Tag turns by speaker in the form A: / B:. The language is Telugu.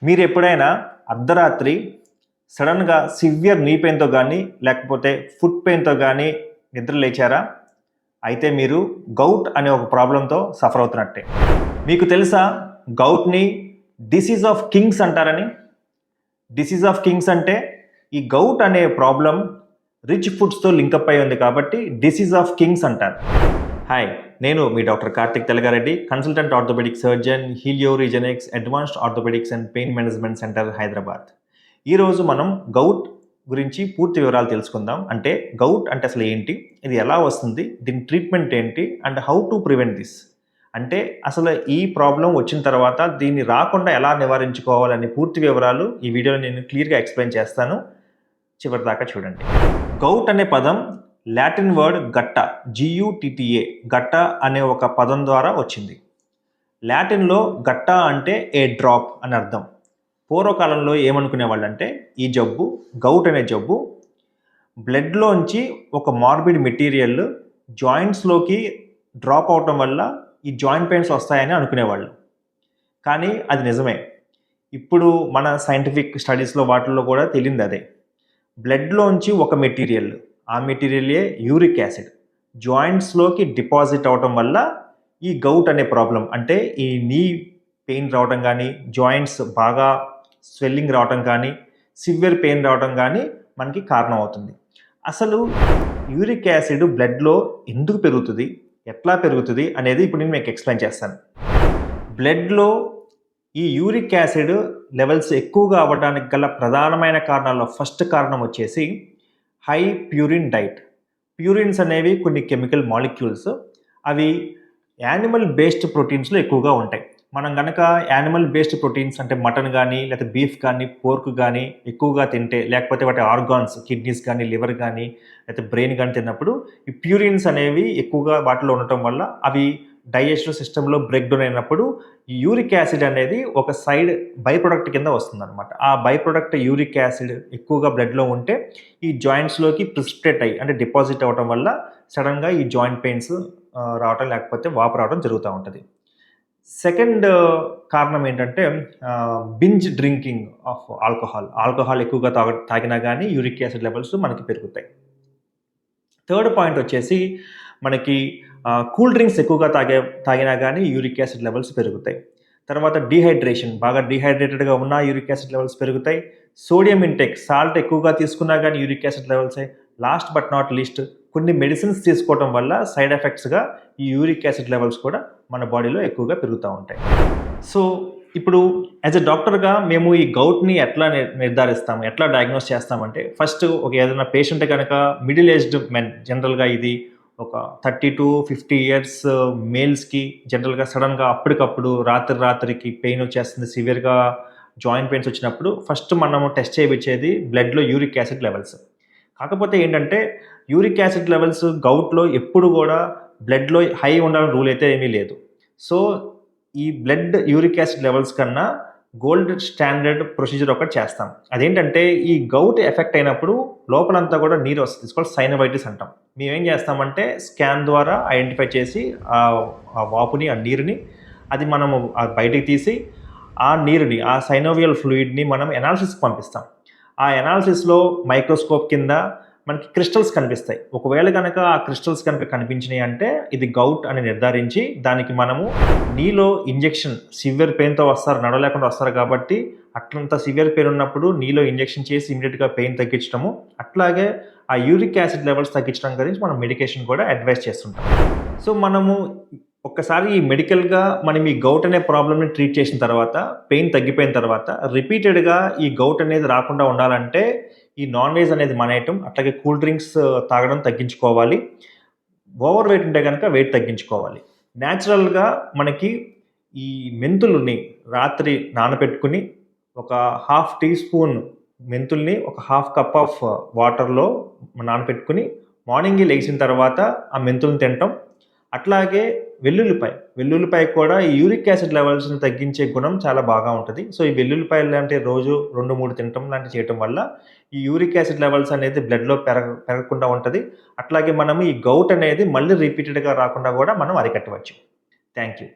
A: మీరు ఎప్పుడైనా అర్ధరాత్రి సడన్గా సివియర్ నీ పెయిన్తో కానీ లేకపోతే ఫుట్ పెయిన్తో కానీ నిద్ర లేచారా? అయితే మీరు గౌట్ అనే ఒక ప్రాబ్లంతో సఫర్ అవుతున్నట్టే. మీకు తెలుసా గౌట్ని డిసీజ్ ఆఫ్ కింగ్స్ అంటారని? డిసీజ్ ఆఫ్ కింగ్స్ అంటే ఈ గౌట్ అనే ప్రాబ్లం రిచ్ ఫుడ్స్తో లింకప్ అయి ఉంది కాబట్టి డిసీజ్ ఆఫ్ కింగ్స్ అంటారు. హాయ్, నేను మీ doctor Karthik Telagareddy, consultant orthopaedic surgeon, Helio Regenix advanced orthopaedics and pain management centre, Hyderabad. ఈరోజు మనం గౌట్ గురించి పూర్తి వివరాలు తెలుసుకుందాం. అంటే గౌట్ అంటే అసలు ఏంటి, ఇది ఎలా వస్తుంది, దీని ట్రీట్మెంట్ ఏంటి and how to prevent this. అంటే అసలు ఈ ప్రాబ్లం వచ్చిన తర్వాత దీన్ని రాకుండా ఎలా నివారించుకోవాలని పూర్తి వివరాలు ఈ వీడియోలో నేను క్లియర్గా ఎక్స్ప్లెయిన్ చేస్తాను. చివరి దాకా చూడండి. గౌట్ అనే పదం లాటిన్ వర్డ్ గట్ట, GUTTA, గట్ట అనే ఒక పదం ద్వారా వచ్చింది. లాటిన్లో గట్ట అంటే ఏ డ్రాప్ అని అర్థం. పూర్వకాలంలో ఏమనుకునేవాళ్ళు అంటే ఈ జబ్బు, గౌట్ అనే జబ్బు, బ్లడ్లోంచి ఒక మార్బిడ్ మెటీరియల్ జాయింట్స్లోకి డ్రాప్ అవటం వల్ల ఈ జాయింట్ పెయిన్స్ వస్తాయని అనుకునేవాళ్ళు. కానీ అది నిజమే. ఇప్పుడు మన సైంటిఫిక్ స్టడీస్లో వాటిల్లో కూడా తెలియంది అదే. బ్లడ్లోంచి ఒక మెటీరియల్, ఆ మెటీరియలే యూరిక్ యాసిడ్, జాయింట్స్లోకి డిపాజిట్ అవటం వల్ల ఈ గౌట్ అనే ప్రాబ్లం, అంటే ఈ నీ పెయిన్ రావడం కానీ, జాయింట్స్ బాగా స్వెల్లింగ్ రావటం కానీ, సివియర్ పెయిన్ రావటం కానీ మనకి కారణం అవుతుంది. అసలు యూరిక్ యాసిడ్ బ్లడ్లో ఎందుకు పెరుగుతుంది, ఎట్లా పెరుగుతుంది అనేది ఇప్పుడు నేను మీకు ఎక్స్ప్లెయిన్ చేస్తాను. బ్లడ్లో ఈ యూరిక్ యాసిడ్ లెవెల్స్ ఎక్కువగా అవ్వడానికి గల ప్రధానమైన కారణాల్లో ఫస్ట్ కారణం వచ్చేసి హై ప్యూరిన్ డైట్. ప్యూరిన్స్ అనేవి కొన్ని కెమికల్ మాలిక్యూల్స్, అవి యానిమల్ బేస్డ్ ప్రోటీన్స్లో ఎక్కువగా ఉంటాయి. మనం కనుక యానిమల్ బేస్డ్ ప్రోటీన్స్ అంటే మటన్ కానీ, లేకపోతే బీఫ్ కానీ, పోర్క్ కానీ ఎక్కువగా తింటే, లేకపోతే వాటి ఆర్గాన్స్, కిడ్నీస్ కానీ, లివర్ కానీ, లేకపోతే బ్రెయిన్ కానీ తిన్నప్పుడు ఈ ప్యూరిన్స్ అనేవి ఎక్కువగా వాటిలో ఉండటం వల్ల అవి డైజెస్టివ్ సిస్టంలో బ్రేక్ డౌన్ అయినప్పుడు ఈ యూరిక్ యాసిడ్ అనేది ఒక సైడ్ బై ప్రొడక్ట్ కింద వస్తుంది అనమాట. ఆ బై ప్రొడక్ట్ యూరిక్ యాసిడ్ ఎక్కువగా బ్లడ్లో ఉంటే ఈ జాయింట్స్లోకి ప్రిసిపిటేట్ అయ్యి, అంటే డిపాజిట్ అవ్వడం వల్ల సడన్గా ఈ జాయింట్ పెయిన్స్ రావడం, లేకపోతే వాపు రావడం జరుగుతూ ఉంటుంది. సెకండ్ కారణం ఏంటంటే బింజ్ డ్రింకింగ్ ఆఫ్ ఆల్కహాల్ ఎక్కువగా తాగినా కానీ యూరిక్ యాసిడ్ లెవెల్స్ మనకి పెరుగుతాయి. థర్డ్ పాయింట్ వచ్చేసి మనకి కూల్ డ్రింక్స్ ఎక్కువగా తాగినా కానీ యూరిక్ యాసిడ్ లెవెల్స్ పెరుగుతాయి. తర్వాత డీహైడ్రేషన్, బాగా డీహైడ్రేటెడ్గా ఉన్న యూరిక్ యాసిడ్ లెవెల్స్ పెరుగుతాయి. సోడియం ఇంటేక్, సాల్ట్ ఎక్కువగా తీసుకున్నా కానీ uric acid levels. Last but not least, కొన్ని మెడిసిన్స్ తీసుకోవడం వల్ల సైడ్ ఎఫెక్ట్స్గా ఈ యూరిక్ యాసిడ్ లెవెల్స్ కూడా మన బాడీలో ఎక్కువగా పెరుగుతూ ఉంటాయి. సో ఇప్పుడు యాజ్ ఎ డాక్టర్గా మేము ఈ గౌట్ని ఎట్లా నిర్ధారిస్తాము, ఎట్లా డయాగ్నోస్ చేస్తామంటే, ఫస్ట్ ఏదైనా పేషెంట్ కనుక మిడిల్ ఏజ్డ్ మెన్, జనరల్గా ఇది ఒక 30 to 50 ఇయర్స్ మేల్స్కి జనరల్గా సడన్గా అప్పటికప్పుడు రాత్రికి పెయిన్ వచ్చేస్తుంది, సివియర్గా జాయింట్ పెయిన్స్ వచ్చినప్పుడు ఫస్ట్ మనము టెస్ట్ చేయించేది బ్లడ్లో యూరిక్ యాసిడ్ లెవెల్స్. కాకపోతే ఏంటంటే యూరిక్ యాసిడ్ లెవెల్స్ గౌట్లో ఎప్పుడు కూడా బ్లడ్లో హై ఉండాలని రూల్ అయితే ఏమీ లేదు. సో ఈ బ్లడ్ యూరిక్ యాసిడ్ లెవెల్స్ కన్నా గోల్డ్ స్టాండర్డ్ ప్రొసీజర్ ఒకటి చేస్తాం. అదేంటంటే ఈ గౌట్ ఎఫెక్ట్ అయినప్పుడు లోపలంతా కూడా నీరు వస్తుంది, తీసుకోవాలి సైనోవైటిస్ అంటాం. మేమేం చేస్తామంటే స్కాన్ ద్వారా ఐడెంటిఫై చేసి ఆ వాపుని, ఆ నీరుని, అది మనము బయటికి తీసి ఆ నీరుని, ఆ సైనోవియల్ ఫ్లూయిడ్ని మనం ఎనాలిసిస్కి పంపిస్తాం. ఆ ఎనాలిసిస్లో మైక్రోస్కోప్ కింద మనకి క్రిస్టల్స్ కనిపిస్తాయి. ఒకవేళ కనుక ఆ క్రిస్టల్స్ కనుక కనిపించినాయి అంటే ఇది గౌట్ అని నిర్ధారించి దానికి మనము నీలో ఇంజెక్షన్, సివియర్ పెయిన్తో వస్తారు, నడవలేకుండా వస్తారు కాబట్టి అట్లంత సివియర్ పెయిన్ ఉన్నప్పుడు నీలో ఇంజెక్షన్ చేసి ఇమీడియట్గా పెయిన్ తగ్గించడము, అట్లాగే ఆ యూరిక్ యాసిడ్ లెవెల్స్ తగ్గించడం గురించి మనం మెడికేషన్ కూడా అడ్వైస్ చేస్తుంటాం. సో మనము ఒక్కసారి ఈ మెడికల్గా మనం ఈ గౌట్ అనే ప్రాబ్లమ్ని ట్రీట్ చేసిన తర్వాత, పెయిన్ తగ్గిపోయిన తర్వాత రిపీటెడ్గా ఈ గౌట్ అనేది రాకుండా ఉండాలంటే ఈ నాన్ వెజ్ అనేది మానేయటం, అట్లాగే కూల్ డ్రింక్స్ తాగడం తగ్గించుకోవాలి. ఓవర్ వెయిట్ ఉంటే కనుక వెయిట్ తగ్గించుకోవాలి. న్యాచురల్గా మనకి ఈ మెంతుల్ని రాత్రి నానబెట్టుకుని ఒక 1/2 టీ స్పూన్ మెంతుల్ని ఒక 1/2 కప్ ఆఫ్ వాటర్లో నానబెట్టుకుని మార్నింగ్ లేచిన తర్వాత ఆ మెంతుల్ని తినటం. అట్లాగే వెల్లుల్లిపాయ కూడా ఈ యూరిక్ యాసిడ్ లెవెల్స్ని తగ్గించే గుణం చాలా బాగా ఉంటుంది. సో ఈ వెల్లుల్లిపాయలు లాంటి రోజు 2-3 తినటం లాంటివి చేయటం వల్ల ఈ యూరిక్ యాసిడ్ లెవెల్స్ అనేది బ్లడ్లో పెరగకుండా ఉంటుంది. అట్లాగే మనం ఈ గౌట్ అనేది మళ్ళీ రిపీటెడ్గా రాకుండా కూడా మనం అరికట్టవచ్చు. Thank you.